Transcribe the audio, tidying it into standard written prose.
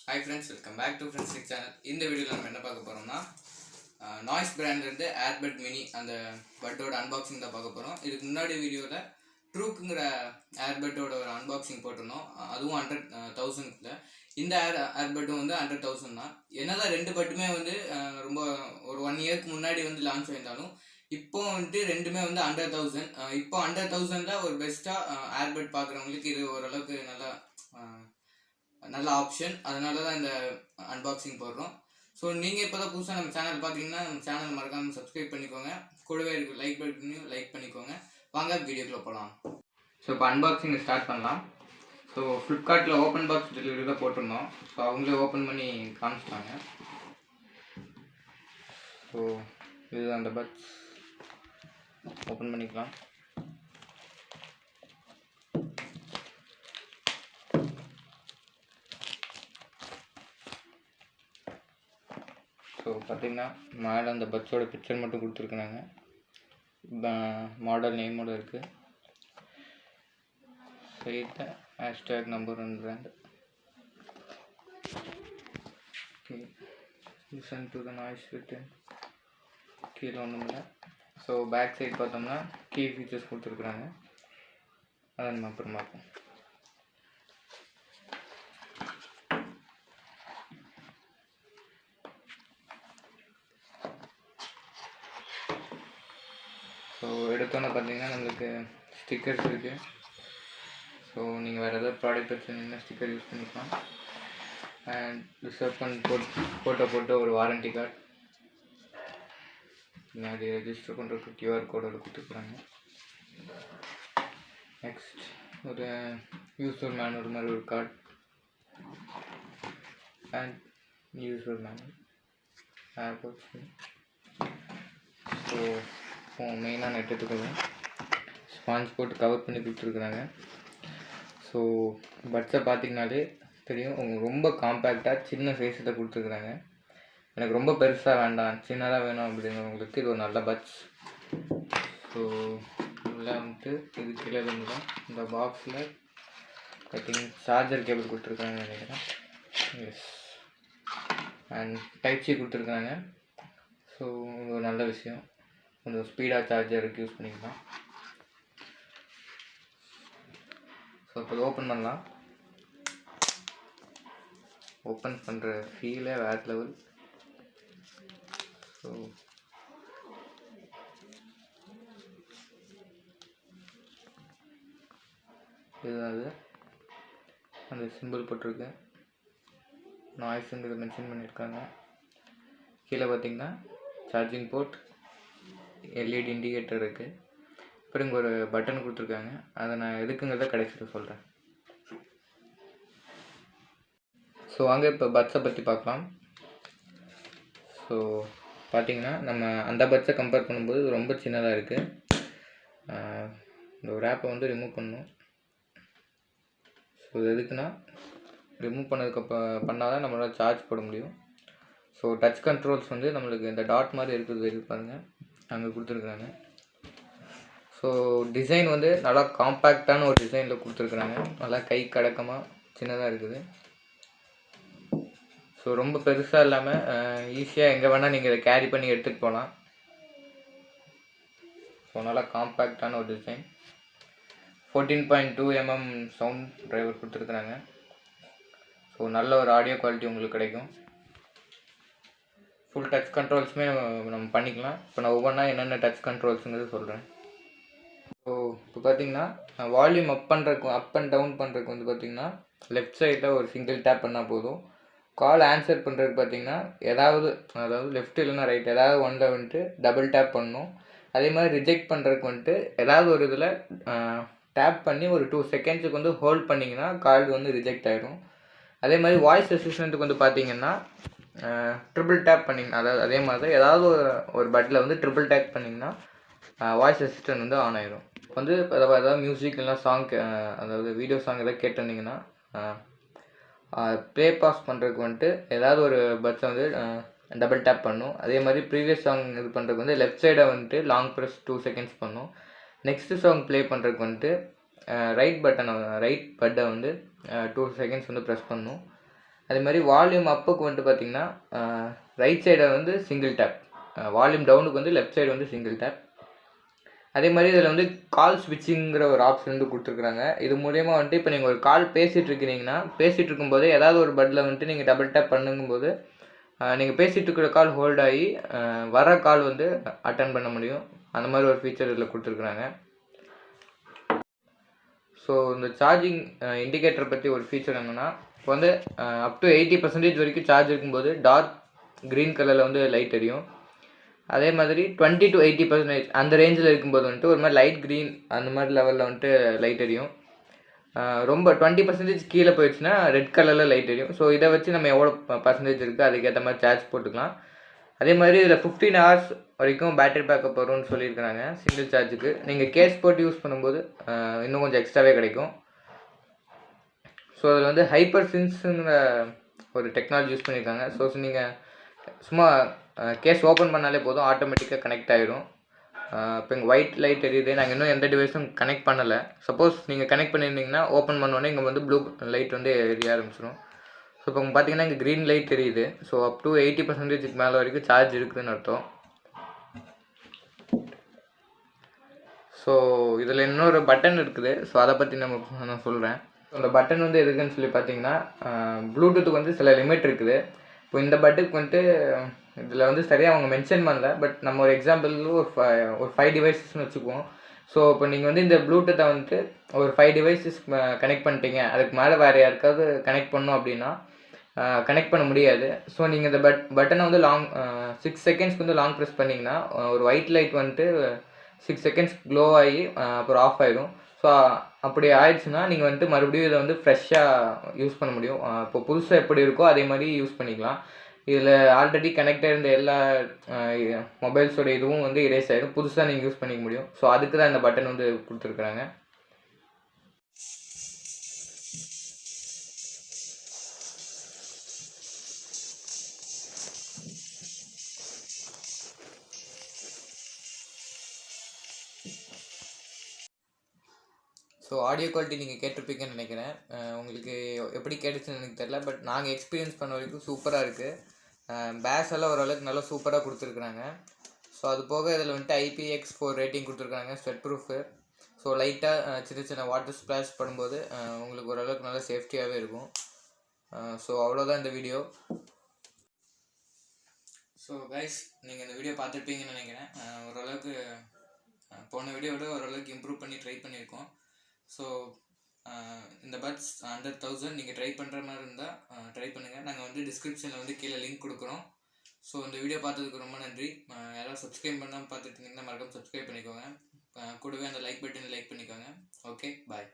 Hi friends, welcome back to Friends channel. இந்த வீடியோவில் நம்ம என்ன பார்க்க போகிறோம்னா நாய்ஸ் பிராண்ட்லேருந்து AirBud மினி அந்த பட்டோட அன்பாக்சிங் தான் பார்க்க போகிறோம். இதுக்கு முன்னாடி வீடியோவில் ட்ரூக்குங்கிற AirBudோட ஒரு அன்பாக்சிங் போட்டிருந்தோம். அதுவும் 100,000 இந்த AirBudம் வந்து 100,000 தான். என்னதான் ரெண்டு பட்டுமே வந்து ரொம்ப ஒரு 1 இயர்க்கு முன்னாடி வந்து லான்ச் ஆயிருந்தாலும் இப்போ வந்துட்டு ரெண்டுமே வந்து 100,000. இப்போ 100,000 ஒரு பெஸ்ட்டாக AirBud பார்க்குறவங்களுக்கு இது ஓரளவுக்கு நல்ல ஆப்ஷன். அதனால தான் இந்த அன்பாக்சிங் போடுறோம். ஸோ நீங்கள் இப்போ தான் புதுசாக நம்ம சேனல் பார்த்தீங்கன்னா நம்ம சேனல் மறக்காமல் சப்ஸ்கிரைப் பண்ணிக்கோங்க. கூடவே இருக்குது லைக் பட்டனையும் லைக் பண்ணிக்கோங்க. வாங்க வீடியோக்குள்ளே போகலாம். ஸோ இப்போ அன்பாக்சிங் ஸ்டார்ட் பண்ணலாம். ஸோ ஃப்ளிப்கார்ட்டில் ஓப்பன் பாக்ஸ் டெலிவரி தான் போட்டிருந்தோம். ஸோ அவங்களே ஓப்பன் பண்ணி காமிச்சிட்டாங்க. ஸோ இது அந்த பாக்ஸ் ஓப்பன் பண்ணிக்கலாம். ஸோ பார்த்திங்கன்னா மேலே அந்த பட்ஸோட பிக்சர் மட்டும் கொடுத்துருக்குறாங்க. மாடல் நேமோட இருக்குது. சைடில் hashtag number 1 brand. Okay, listen to the noise written. கீழே ஒன்றும் இல்லை. ஸோ பேக் சைட் பார்த்தோம்னா கீ ஃபீச்சர்ஸ் கொடுத்துருக்குறாங்க. அதை நம்ம அப்புறம் பார்ப்போம். ஸோ எடுத்தோன்னே பார்த்தீங்கன்னா நம்மளுக்கு ஸ்டிக்கர்ஸ் இருக்குது. ஸோ நீங்கள் வேறு ஏதாவது ப்ராடக்ட் வச்சுருந்தீங்கன்னா ஸ்டிக்கர் யூஸ் பண்ணிக்கலாம். அண்ட் ரிசர்வ் பண்ணி போட்டு ஒரு வாரண்டி கார்டு, முன்னாடி ரெஜிஸ்டர் பண்ணுறதுக்கு QR கோடோட கொடுத்துருக்குறாங்க. நெக்ஸ்ட் ஒரு யூசர் மேனுவல் மாதிரி ஒரு card and user manual AirBuds. So மெயினாக நெட் எடுத்துக்கணும். ஸ்பாஞ்ச் போட்டு கவர் பண்ணி கொடுத்துருக்குறாங்க. ஸோ பட்ஸை பார்த்திங்கனாலே தெரியும், உங்களுக்கு ரொம்ப காம்பேக்டாக சின்ன சைஸில் கொடுத்துருக்குறாங்க. எனக்கு ரொம்ப பெருசாக வேண்டாம், சின்னதாக வேணும் அப்படிங்கிறவங்களுக்கு இது ஒரு நல்ல பட்ஸ். ஸோ இதில் வந்துட்டு இது கீழே இருந்து தான் இந்த பாக்ஸில் ஐ திங்க் சார்ஜர் கேபிள் கொடுத்துருக்காங்கன்னு நினைக்கிறேன். எஸ், அண்ட் டைப் சி கொடுத்துருக்காங்க. ஸோ இது ஒரு நல்ல விஷயம். கொஞ்சம் ஸ்பீடாக சார்ஜருக்கு யூஸ் பண்ணிக்கலாம். ஸோ இப்போ ஓப்பன் பண்ணலாம். ஓப்பன் பண்ணுற ஃபீலே வேறு லெவல். ஸோ இதுதான் அந்த சிம்பிள் போட்டிருக்கு. நாய்ஸுங்கிறத மென்ஷன் பண்ணியிருக்காங்க. கீழே பார்த்தீங்கன்னா சார்ஜிங் போர்ட், LED இண்டிகேட்டர் இருக்குது. அப்புறம் இங்கே ஒரு பட்டன் கொடுத்துருக்காங்க. அதை நான் எதுக்குங்கிறத கடைசியில் சொல்கிறேன். ஸோ வாங்க இப்போ பட்ஸை பற்றி பார்க்கலாம். ஸோ பார்த்திங்கன்னா நம்ம அந்த பட்ஸை கம்பேர் பண்ணும்போது ரொம்ப சின்னதாக இருக்குது. இந்த ஒரு ஆப்பை வந்து ரிமூவ் பண்ணணும். ஸோ இது எதுக்குன்னா ரிமூவ் பண்ணால் தான் நம்மளால் சார்ஜ் போட முடியும். ஸோ டச் கண்ட்ரோல்ஸ் வந்து நம்மளுக்கு இந்த டாட் மாதிரி இருக்குது பாருங்கள், அங்கே கொடுத்துருக்குறாங்க. ஸோ டிசைன் வந்து நல்லா காம்பேக்டான ஒரு டிசைனில் கொடுத்துருக்குறாங்க. நல்லா கை கடக்கமாக சின்னதாக இருக்குது. ஸோ ரொம்ப பெருசாக இல்லாமல் ஈஸியாக எங்கே வேணால் நீங்கள் இதை கேரி பண்ணி எடுத்துகிட்டு போகலாம். ஸோ நல்லா காம்பேக்டான ஒரு டிசைன். 14.2 mm சவுண்ட் டிரைவர் கொடுத்துருக்குறாங்க. ஸோ நல்ல ஒரு ஆடியோ குவாலிட்டி உங்களுக்கு கிடைக்கும். ஃபுல் டச் கண்ட்ரோல்ஸுமே நம்ம பண்ணிக்கலாம். இப்போ நான் ஒவ்வொன்றா என்னென்ன டச் கண்ட்ரோல்ஸுங்கிறது சொல்கிறேன். ஸோ இப்போ பார்த்தீங்கன்னா வால்யூம் அப் அண்ட் டவுன் பண்ணுறதுக்கு வந்து பார்த்திங்கன்னா லெஃப்ட் சைடில் ஒரு சிங்கிள் டேப் பண்ணால் போதும். கால் ஆன்சர் பண்ணுறதுக்கு பார்த்திங்கன்னா அதாவது லெஃப்ட் இல்லைன்னா ரைட் ஏதாவது ஒன்றில் வந்துட்டு டபுள் டேப் பண்ணணும். அதே மாதிரி ரிஜெக்ட் பண்ணுறதுக்கு வந்துட்டு ஏதாவது ஒரு இதில் டேப் பண்ணி ஒரு 2 செகண்ட்ஸுக்கு வந்து ஹோல்ட் பண்ணிங்கன்னா கால் வந்து ரிஜெக்ட் ஆகிடும். அதே மாதிரி வாய்ஸ் அசிஸ்டண்ட்டுக்கு வந்து பார்த்திங்கன்னா ட்ரிபிள் டேப் பண்ணிங்கன்னா, அதாவது அதே மாதிரி தான் ஏதாவது ஒரு பட்டில் வந்து ட்ரிபிள் டேப் பண்ணிங்கன்னா வாய்ஸ் அசிஸ்டன்ட் வந்து ஆன் ஆகிடும். வந்து அதாவது மியூசிக் இல்லைனா சாங், அதாவது வீடியோ சாங் எதாவது கேட்டிருந்தீங்கன்னா ப்ளே பாஸ் பண்ணுறதுக்கு வந்துட்டு ஏதாவது ஒரு பட்ஸை வந்து டபுள் டேப் பண்ணும். அதே மாதிரி ப்ரீவியஸ் சாங் இது பண்ணுறதுக்கு வந்து லெஃப்ட் சைடை வந்துட்டு லாங் ப்ரெஸ் 2 செகண்ட்ஸ் பண்ணும். நெக்ஸ்ட்டு சாங் ப்ளே பண்ணுறதுக்கு வந்துட்டு ரைட் பட்டனை வந்து 2 செகண்ட்ஸ் வந்து ப்ரெஸ் பண்ணும். அதே மாதிரி வால்யூம் அப்புக்கு வந்துட்டு பார்த்தீங்கன்னா ரைட் சைடை வந்து சிங்கிள் டேப், வால்யூம் டவுனுக்கு வந்து லெஃப்ட் சைடு வந்து சிங்கிள் டேப். அதே மாதிரி இதில் வந்து கால் ஸ்விட்சிங்கிற ஒரு ஆப்ஷன் வந்து கொடுத்துருக்குறாங்க. இது மூலயமா வந்துட்டு இப்போ நீங்கள் ஒரு கால் பேசிகிட்டு இருக்கிறீங்கன்னா, பேசிகிட்டு இருக்கும்போது ஏதாவது ஒரு பட்டில் வந்துட்டு நீங்கள் டபுள் டேப் பண்ணுங்கும்போது நீங்கள் பேசிகிட்டு இருக்கிற கால் ஹோல்ட் ஆகி வர கால் வந்து அட்டன் பண்ண முடியும். அந்த மாதிரி ஒரு ஃபீச்சர் இதில் கொடுத்துருக்குறாங்க. ஸோ இந்த சார்ஜிங் இண்டிகேட்டரை பற்றி ஒரு ஃபீச்சர் என்னென்னா, இப்போ வந்து அப் டு 80% வரைக்கும் சார்ஜ் இருக்கும்போது டார்க் க்ரீன் கலரில் வந்து லைட் எரியும். அதே மாதிரி 20 to 80% அந்த ரேஞ்சில் இருக்கும்போது வந்துட்டு ஒரு மாதிரி லைட் க்ரீன் அந்த மாதிரி லெவலில் வந்துட்டு லைட் எரியும். ரொம்ப 20% கீழே போயிடுச்சுன்னா ரெட் கலரில் லைட் எரியும். ஸோ இதை வச்சு நம்ம எவ்வளோ பர்சன்டேஜ் இருக்குது அதுக்கேற்ற மாதிரி சார்ஜ் போட்டுக்கலாம். அதே மாதிரி இதில் 15 hours வரைக்கும் பேட்டரி பேக்கப் வரும்னு சொல்லியிருக்கிறாங்க சிங்கிள் சார்ஜுக்கு. நீங்கள் கேஸ் போட்டு யூஸ் பண்ணும்போது இன்னும் கொஞ்சம் எக்ஸ்ட்ராவே கிடைக்கும். ஸோ அதில் வந்து ஹைப்பர் சின்ஸுங்கிற ஒரு டெக்னாலஜி யூஸ் பண்ணியிருக்காங்க. ஸோ நீங்கள் சும்மா கேஸ் ஓப்பன் பண்ணாலே போதும், ஆட்டோமேட்டிக்காக கனெக்ட் ஆகிடும். இப்போ இங்கே ஒயிட் லைட் எரியுது, நாங்கள் இன்னும் எந்த டிவைஸும் கனெக்ட் பண்ணலை. சப்போஸ் நீங்கள் கனெக்ட் பண்ணியிருந்தீங்கன்னா ஓப்பன் பண்ணோன்னே இங்கே வந்து ப்ளூ லைட் வந்து எரிய ஆரம்பிச்சிடும். ஸோ இப்போ பார்த்தீங்கன்னா இங்கே க்ரீன் லைட் தெரியுது. ஸோ அப் டு 80% மேலே வரைக்கும் சார்ஜ் இருக்குதுன்னு அர்த்தம். ஸோ இதில் இன்னொரு பட்டன் இருக்குது. ஸோ அதை பற்றி நான் சொல்கிறேன். அந்த பட்டன் வந்து எதுக்குன்னு சொல்லி பார்த்தீங்கன்னா, ப்ளூடூத்துக்கு வந்து சில லிமிட் இருக்குது. இப்போ இந்த பட்டுக்கு வந்துட்டு இதில் வந்து சரியாக அவங்க மென்ஷன் பண்ணல. பட் நம்ம ஒரு எக்ஸாம்பிளுக்கு ஒரு 5 டிவைஸஸ்னு வச்சுக்குவோம். ஸோ இப்போ நீங்கள் வந்து இந்த ப்ளூடூத்தை வந்துட்டு ஒரு 5 டிவைஸஸ் கனெக்ட் பண்ணிட்டீங்க, அதுக்கு மேலே வேறு யாருக்காவது கனெக்ட் பண்ணணும் அப்படின்னா கனெக்ட் பண்ண முடியாது. ஸோ நீங்கள் இந்த பட்டனை வந்து 6 செகண்ட்ஸ்க்கு வந்து லாங் ப்ரெஸ் பண்ணிங்கன்னா ஒரு ஒயிட் லைட் வந்துட்டு 6 செகண்ட்ஸ் க்ளோ ஆகி அப்புறம் ஆஃப் ஆகிடும். ஸோ அப்படி ஆயிடுச்சுன்னா நீங்கள் வந்துட்டு மறுபடியும் இதை வந்து ஃப்ரெஷ்ஷாக யூஸ் பண்ண முடியும். இப்போ புதுசாக எப்படி இருக்கோ அதே மாதிரி யூஸ் பண்ணிக்கலாம். இதில் ஆல்ரெடி கனெக்டாக இருந்த எல்லா மொபைல்ஸோட இதுவும் வந்து இரேஸ் ஆகிடும், புதுசாக நீங்கள் யூஸ் பண்ணிக்க முடியும். ஸோ அதுக்கு தான் இந்த பட்டன் வந்து கொடுத்துருக்குறாங்க. ஸோ ஆடியோ குவாலிட்டி நீங்கள் கேட்டிருப்பீங்கன்னு நினைக்கிறேன். உங்களுக்கு எப்படி கேட்டுச்சுன்னு எனக்கு தெரில, பட் நாங்கள் எக்ஸ்பீரியன்ஸ் பண்ண வரைக்கும் சூப்பராக இருக்குது. பேஸ் எல்லாம் ஓரளவுக்கு நல்லா சூப்பராக கொடுத்துருக்குறாங்க. ஸோ அது போக இதில் வந்துட்டு IPX4 ரேட்டிங் கொடுத்துருக்குறாங்க, ஸ்வெட் ப்ரூஃபு. ஸோ லைட்டாக சின்ன சின்ன வாட்டர் ஸ்ப்ளாஷ் படும்போது உங்களுக்கு ஓரளவுக்கு நல்லா சேஃப்டியாகவே இருக்கும். ஸோ அவ்வளோதான் இந்த வீடியோ. ஸோ கைஸ், நீங்கள் இந்த வீடியோ பார்த்துருப்பீங்கன்னு நினைக்கிறேன். ஓரளவுக்கு போன வீடியோவோட ஓரளவுக்கு இம்ப்ரூவ் பண்ணி ட்ரை பண்ணியிருக்கோம். ஸோ இந்த பட்ஸ் 100,000 நீங்கள் ட்ரை பண்ணுற மாதிரி இருந்தால் ட்ரை பண்ணுங்கள். நாங்கள் வந்து டிஸ்கிரிப்ஷனில் வந்து கீழே லிங்க் கொடுக்குறோம். ஸோ இந்த வீடியோ பார்த்ததுக்கு ரொம்ப நன்றி. யாராவது சப்ஸ்கிரைப் பண்ணாமல் பார்த்துட்டு இருந்தீங்கன்னா மறக்காம சப்ஸ்கிரைப் பண்ணிக்கோங்க. கூடவே அந்த லைக் பட்டன் லைக் பண்ணிக்கோங்க. ஓகே, பாய்.